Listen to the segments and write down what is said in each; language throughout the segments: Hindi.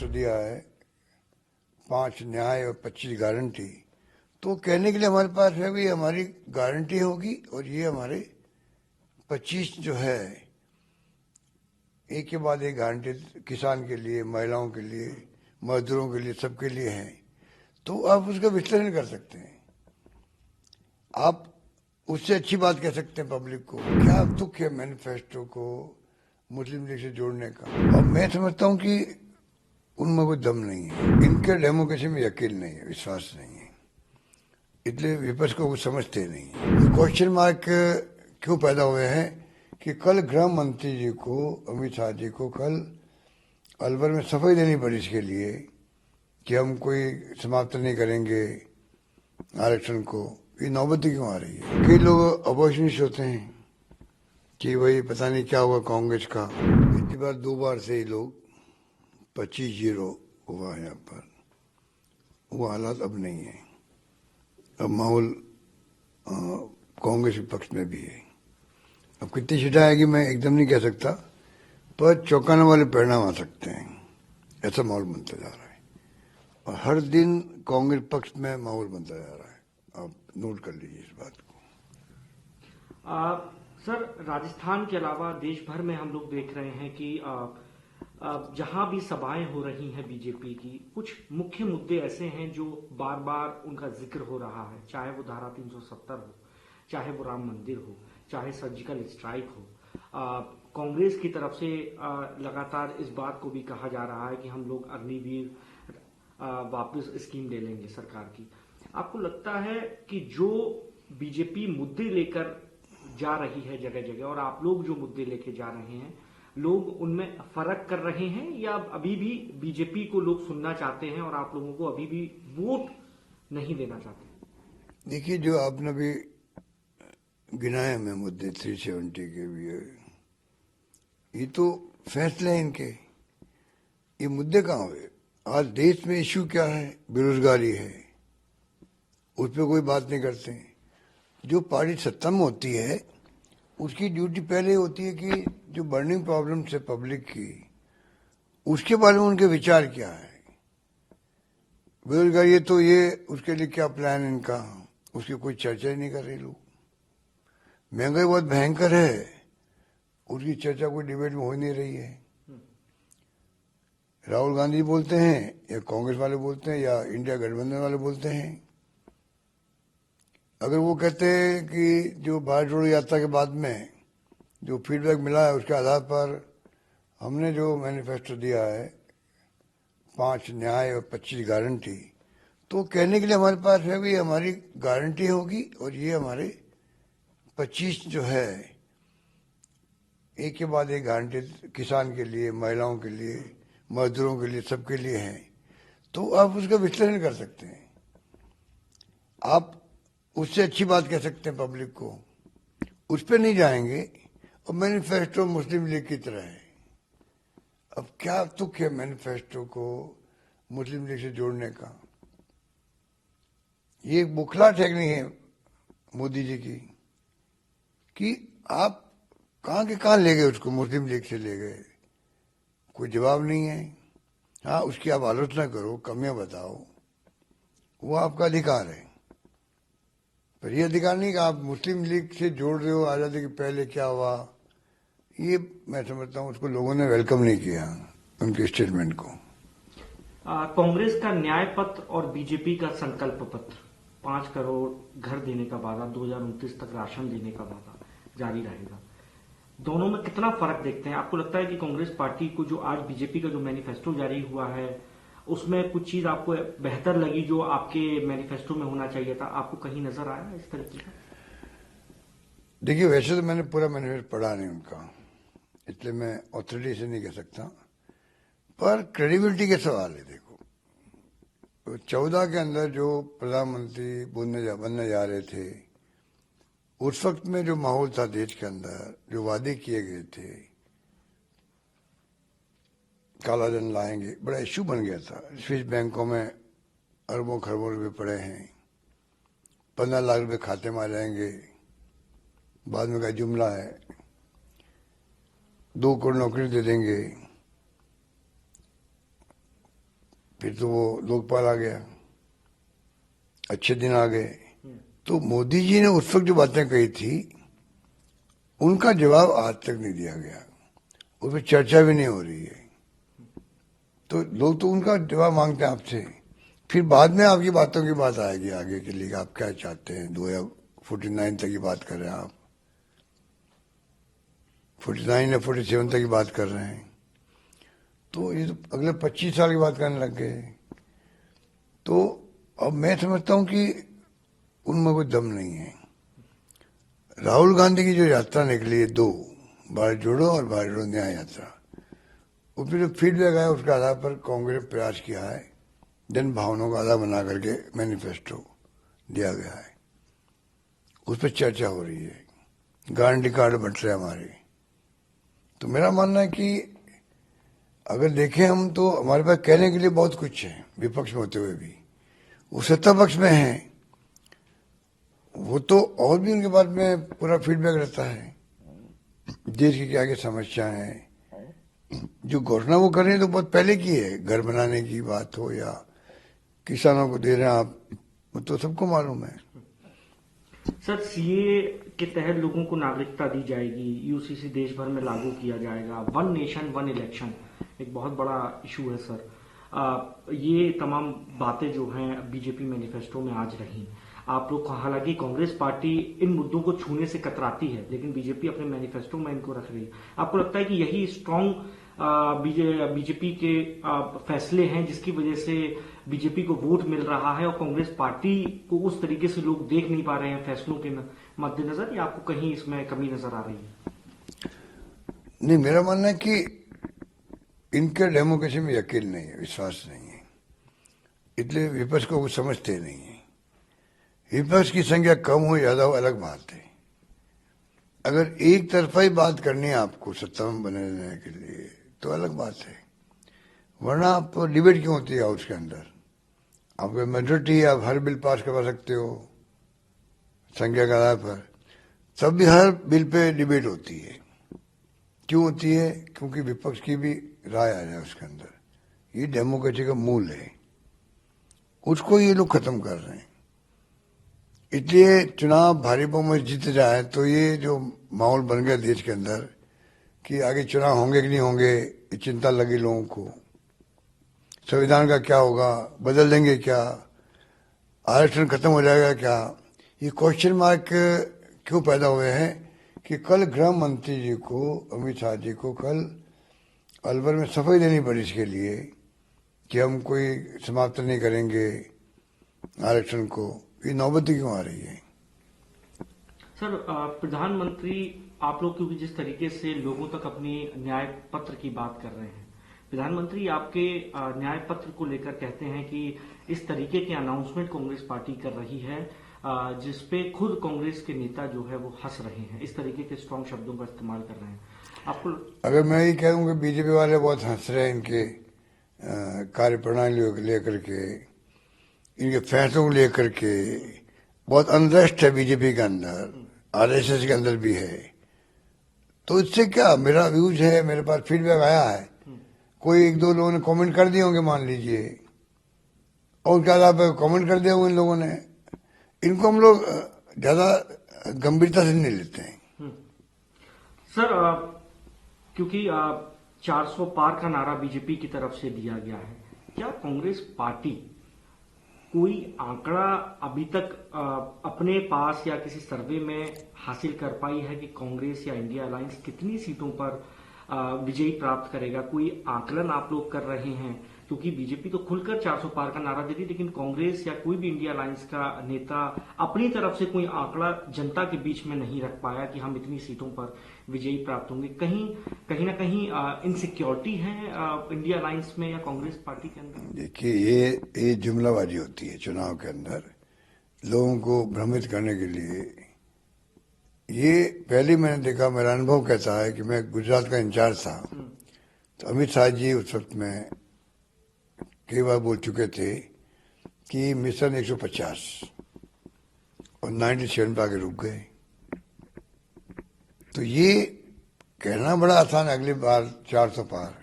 मैनिफेस्टो दिया है 5 न्याय और 25 गारंटी, तो कहने के लिए हमारे पास है भी हमारी गारंटी होगी और ये हमारे 25 जो है एक के बाद एक गारंटी किसान के लिए, महिलाओं के लिए, मजदूरों के लिए, सबके लिए हैं। तो आप उसका विश्लेषण कर सकते हैं। आप उससे अच्छी बात कह सकते हैं पब्लिक को। क्या दुख है मैनिफेस्टो को मुस्लिम लीग से जोड़ने का। और मैं समझता हूं कि उनमें कोई दम नहीं है, इनके डेमोक्रेसी में यकीन नहीं है, विश्वास नहीं है, इसलिए विपक्ष को कुछ समझते नहीं। क्वेश्चन मार्क क्यों पैदा हुए हैं कि कल गृह मंत्री जी को, अमित शाह जी को कल अलवर में सफाई देनी पड़ी इसके लिए कि हम कोई समाप्त नहीं करेंगे आरक्षण को। ये नौबती क्यों आ रही है? कई लोग अपोजिशनिस्ट होते हैं कि भाई पता नहीं क्या हुआ कांग्रेस का। इतनी बार 2 बार से ही लोग 25-0 हुआ है यहाँ पर। वो हालात अब नहीं है। अब माहौल कांग्रेस विपक्ष में भी है। अब कितनी सीटें आएगी मैं एकदम नहीं कह सकता, पर चौंकाने वाले परिणाम आ सकते हैं। ऐसा माहौल बनता जा रहा है और हर दिन कांग्रेस पक्ष में माहौल बनता जा रहा है। आप नोट कर लीजिए इस बात को। सर, राजस्थान के अलावा देश भर में हम लोग देख रहे हैं कि जहां भी सभाएं हो रही हैं बीजेपी की, कुछ मुख्य मुद्दे ऐसे हैं जो बार बार उनका जिक्र हो रहा है, चाहे वो धारा 370 हो, चाहे वो राम मंदिर हो, चाहे सर्जिकल स्ट्राइक हो। कांग्रेस की तरफ से लगातार इस बात को भी कहा जा रहा है कि हम लोग अग्निवीर वापस स्कीम ले लेंगे सरकार की। आपको लगता है कि जो बीजेपी मुद्दे लेकर जा रही है जगह जगह, और आप लोग जो मुद्दे लेके जा रहे हैं, लोग उनमें फर्क कर रहे हैं या अभी भी बीजेपी को लोग सुनना चाहते हैं और आप लोगों को अभी भी वोट नहीं देना चाहते? देखिए, जो आपने भी गिनाए में मुद्दे 370 के भी है, ये तो फैसले हैं इनके। ये मुद्दे कहाँ हुए? आज देश में इश्यू क्या है? बेरोजगारी है, उस पर कोई बात नहीं करते हैं। जो पार्टी सत्ता में होती है उसकी ड्यूटी पहले होती है कि जो बर्निंग प्रॉब्लम है पब्लिक की, उसके बारे में उनके विचार क्या है। बेरोजगारी है तो ये उसके लिए क्या प्लान इनका, उसकी कोई चर्चा ही नहीं कर रहे लोग। महंगाई बहुत भयंकर है, उसकी चर्चा कोई डिबेट में हो नहीं रही है। राहुल गांधी बोलते हैं या कांग्रेस वाले बोलते हैं या इंडिया गठबंधन वाले बोलते हैं। अगर वो कहते हैं कि जो भारत जोड़ो यात्रा के बाद में जो फीडबैक मिला है उसके आधार पर हमने जो मैनिफेस्टो दिया है 5 न्याय और 25 गारंटी, तो कहने के लिए हमारे पास है भी हमारी गारंटी होगी और ये हमारे 25 जो है एक के बाद एक गारंटी किसान के लिए, महिलाओं के लिए, मजदूरों के लिए, सबके लिए हैं। तो आप उसका विश्लेषण कर सकते हैं। आप उससे अच्छी बात कह सकते हैं पब्लिक को। उस पर नहीं जाएंगे और मैनिफेस्टो मुस्लिम लीग की तरह है। अब क्या तुक है मैनिफेस्टो को मुस्लिम लीग से जोड़ने का। ये एक बुखला टेक्निक है मोदी जी की कि आप कहां के कहां ले गए उसको, मुस्लिम लीग से ले गए, कोई जवाब नहीं है। हाँ, उसकी आप आलोचना करो, कमियां बताओ, वो आपका अधिकार है, पर ये अधिकार नहीं कि आप मुस्लिम लीग से जोड़ रहे हो। आजादी के पहले क्या हुआ, ये मैं समझता हूँ उसको लोगों ने वेलकम नहीं किया, उनके स्टेटमेंट को। कांग्रेस का न्याय पत्र और बीजेपी का संकल्प पत्र, 5 करोड़ घर देने का वादा, 2029 तक राशन देने का वादा जारी रहेगा। दोनों में कितना फर्क देखते हैं? आपको लगता है कि कांग्रेस पार्टी को जो आज बीजेपी का जो मैनिफेस्टो जारी हुआ है उसमें कुछ चीज आपको बेहतर लगी जो आपके मैनिफेस्टो में होना चाहिए था? आपको कहीं नजर आया इस तरीके का? देखिए, वैसे तो मैंने पूरा मैनिफेस्टो पढ़ा नहीं उनका, इसलिए मैं ऑथोरिटी से नहीं कह सकता, पर क्रेडिबिलिटी के सवाल है। देखो, तो 14 के अंदर जो प्रधानमंत्री बनने जा रहे थे, उस वक्त में जो माहौल था देश के अंदर, जो वादे किए गए थे, कालाधन लाएंगे, बड़ा इश्यू बन गया था। स्विस बैंकों में अरबों खरबों रुपए पड़े हैं, 15 लाख रुपए खाते में आ जाएंगे, बाद में का जुमला है, 2 करोड़ नौकरी दे देंगे, फिर तो वो लोकपाल आ गया, अच्छे दिन आ गए। तो मोदी जी ने उस वक्त जो बातें कही थी उनका जवाब आज तक नहीं दिया गया, उस पर चर्चा भी नहीं हो रही है। तो लोग तो उनका जवाब मांगते हैं आपसे, फिर बाद में आपकी बातों की बात आएगी आगे के लिए, आप क्या चाहते हैं। 2049 तक की बात कर रहे हैं आप, 49 या 47 तक की बात कर रहे हैं, तो ये तो अगले 25 साल की बात करने लग गए। तो अब मैं समझता हूं कि उनमें कोई दम नहीं है। राहुल गांधी की जो यात्रा निकली है, 2 भारत जोड़ो और भारत जोड़ो न्याय यात्रा, उसमें जो फीडबैक आया उसके आधार पर कांग्रेस प्रयास किया है, जन भावनाओं का आधार बना करके मैनिफेस्टो दिया गया है, उस पर चर्चा हो रही है, गारंटी कार्ड बंट रहे हमारे। तो मेरा मानना है कि अगर देखें हम तो हमारे पास कहने के लिए बहुत कुछ है, विपक्ष में होते हुए भी। वो सत्ता पक्ष में है, वो तो और भी उनके बारे में पूरा फीडबैक रहता है, देश की क्या क्या समस्याएं हैं। जो घोषणा वो कर रहे हैं तो बहुत पहले की है, घर बनाने की बात हो या किसानों को दे रहे हैं आप, वो तो सबको मालूम है। सर, सीए के तहत लोगों को नागरिकता दी जाएगी, यूसीसी देश भर में लागू किया जाएगा, 1 नेशन 1 इलेक्शन एक बहुत बड़ा इशू है सर। ये तमाम बातें जो हैं बीजेपी मैनिफेस्टो में आज रही। आप लोग, हालांकि कांग्रेस पार्टी इन मुद्दों को छूने से कतराती है, लेकिन बीजेपी अपने मैनिफेस्टो में इनको रख रही है। आपको लगता है कि यही स्ट्रांग बीजेपी के फैसले हैं जिसकी वजह से बीजेपी को वोट मिल रहा है और कांग्रेस पार्टी को उस तरीके से लोग देख नहीं पा रहे हैं फैसलों के मद्देनजर, या आपको कहीं इसमें कमी नजर आ रही है? नहीं, मेरा मानना है कि इनके डेमोक्रेसी में यकीन नहीं है, विश्वास नहीं है, इसलिए विपक्ष को वो समझते नहीं है। विपक्ष की संख्या कम हो ज्यादा हो अलग बात है, अगर एक तरफा ही बात करनी है आपको सत्ता में बने रहने के लिए तो अलग बात है, वरना आप डिबेट क्यों होती है हाउस के अंदर। आपको मेजोरिटी है, आप हर बिल पास करवा सकते हो संख्या के आधार पर, तब भी हर बिल पे डिबेट होती है। क्यों होती है? क्योंकि विपक्ष की भी राय आ जाए उसके अंदर, ये डेमोक्रेसी का मूल है, उसको ये लोग खत्म कर रहे हैं। इसलिए चुनाव भारी बहुमत जीत जाए तो ये जो माहौल बन गया देश के अंदर कि आगे चुनाव होंगे कि नहीं होंगे, ये चिंता लगी लोगों को। संविधान का क्या होगा, बदल देंगे क्या, आरक्षण खत्म हो जाएगा क्या, ये क्वेश्चन मार्क क्यों पैदा हुए हैं कि कल गृह मंत्री जी को, अमित शाह जी को कल अलवर में सफाई देनी पड़ी इसके लिए कि हम कोई समाप्त नहीं करेंगे आरक्षण को। ये नौबती क्यों आ रही है? सर, प्रधानमंत्री, आप लोग क्योंकि जिस तरीके से लोगों तक अपनी न्याय पत्र की बात कर रहे हैं, प्रधानमंत्री आपके न्याय पत्र को लेकर कहते हैं कि इस तरीके के अनाउंसमेंट कांग्रेस पार्टी कर रही है जिसपे खुद कांग्रेस के नेता जो है वो हंस रहे हैं, इस तरीके के स्ट्रॉन्ग शब्दों का इस्तेमाल कर रहे हैं। आपको अगर मैं ये कहूँ कि बीजेपी वाले बहुत हंस रहे हैं इनके कार्य प्रणाली को लेकर के, इनके फैसलों को लेकर के, बहुत अनरेस्ट है बीजेपी के अंदर, आरएसएस के अंदर भी है, तो इससे क्या, मेरा व्यूज है, मेरे पास फीडबैक आया है, कोई 1-2 लोगों ने कमेंट कर दिए होंगे मान लीजिए, और क्या आधार पर कमेंट कर दिया होगा इन लोगों ने, इनको हम लोग ज्यादा गंभीरता से नहीं लेते हैं। सर, क्योंकि 400 पार का नारा बीजेपी की तरफ से दिया गया है, क्या कांग्रेस पार्टी कोई आंकड़ा अभी तक अपने पास या किसी सर्वे में हासिल कर पाई है कि कांग्रेस या इंडिया अलायंस कितनी सीटों पर विजयी प्राप्त करेगा? कोई आकलन आप लोग कर रहे हैं? क्योंकि बीजेपी तो खुलकर 400 पार का नारा देती, लेकिन कांग्रेस या कोई भी इंडिया अलायंस का नेता अपनी तरफ से कोई आंकड़ा जनता के बीच में नहीं रख पाया कि हम इतनी सीटों पर विजयी प्राप्त होंगे। कहीं ना कहीं इनसिक्योरिटी है इंडिया अलायंस में या कांग्रेस पार्टी के अंदर? देखिए, ये जुमलाबाजी होती है चुनाव के अंदर लोगों को भ्रमित करने के लिए। ये पहले मैंने देखा, मेरा अनुभव कहता है कि मैं गुजरात का इंचार्ज था, तो अमित शाह जी उस वक्त में कई बार बोल चुके थे कि मिशन 150 और 97 पे आके रुक गए। तो ये कहना बड़ा आसान है, अगली बार 400 पार,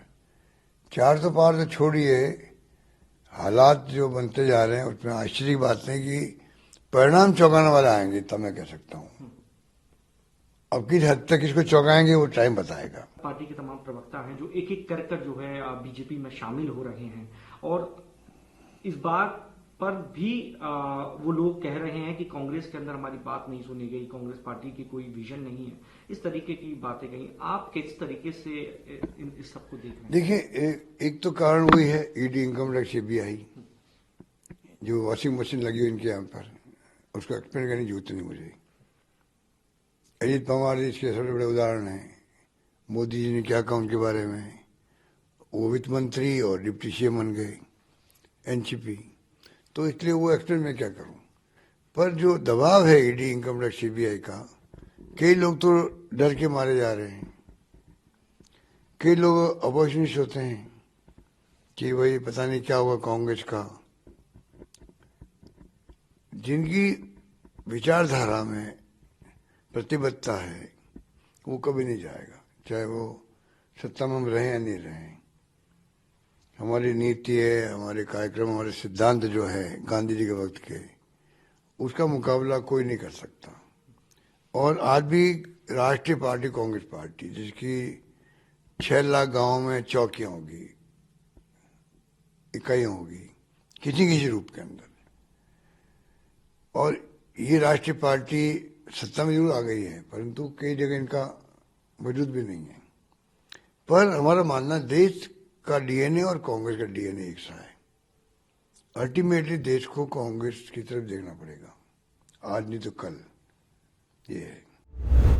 400 पार तो छोड़िए, हालात जो बनते जा रहे हैं उसमें आश्चर्य की बात नहीं कि परिणाम चौंकाने वाले आएंगे, तब मैं कह सकता हूँ। अब किस हद तक इसको चौंकाएंगे वो टाइम बताएगा। पार्टी के तमाम प्रवक्ता हैं जो एक एक कर जो है बीजेपी में शामिल हो रहे हैं और इस बात पर भी वो लोग कह रहे हैं कि कांग्रेस के अंदर हमारी बात नहीं सुनी गई, कांग्रेस पार्टी की कोई विजन नहीं है, इस तरीके की बातें कही। आप किस तरीके से इस सबको देख रहे हैं? देखिए, एक तो कारण वही है ईडी, इनकम टैक्स, सीबीआई, जो वॉशिंग मशीन लगी हुई इनके यहाँ पर, उसको एक्सप्लेन करने की जरूरत नहीं मुझे। अजीत पवार जी इसके सबसे बड़े उदाहरण हैं। मोदी जी ने क्या कहा उनके बारे में, वो वित्त मंत्री और डिप्टी सीएम बन गए, एनसीपी, तो इसलिए वो एक्सप्लेन मैं क्या करूं। पर जो दबाव है ईडी, इनकम टैक्स, सीबीआई का, कई लोग तो डर के मारे जा रहे हैं। कई लोग अपोजिशनिस्ट होते हैं कि भाई पता नहीं क्या होगा कांग्रेस का। जिनकी विचारधारा में प्रतिबद्धता है वो कभी नहीं जाएगा, चाहे वो सत्ता में हम रहें या नहीं रहें। हमारी नीति है, हमारे कार्यक्रम, हमारे सिद्धांत जो है गांधी जी के वक्त के, उसका मुकाबला कोई नहीं कर सकता। और आज भी राष्ट्रीय पार्टी कांग्रेस पार्टी, जिसकी 6 लाख गांवों में चौकियां होगी, इकाइयां होगी किसी किसी रूप के अंदर, और ये राष्ट्रीय पार्टी सत्ता में जरूर आ गई है परंतु कई जगह इनका वजूद भी नहीं है। पर हमारा मानना, देश का डीएनए और कांग्रेस का डीएनए एक सा है। अल्टीमेटली देश को कांग्रेस की तरफ देखना पड़ेगा, आज नहीं तो कल, ये है।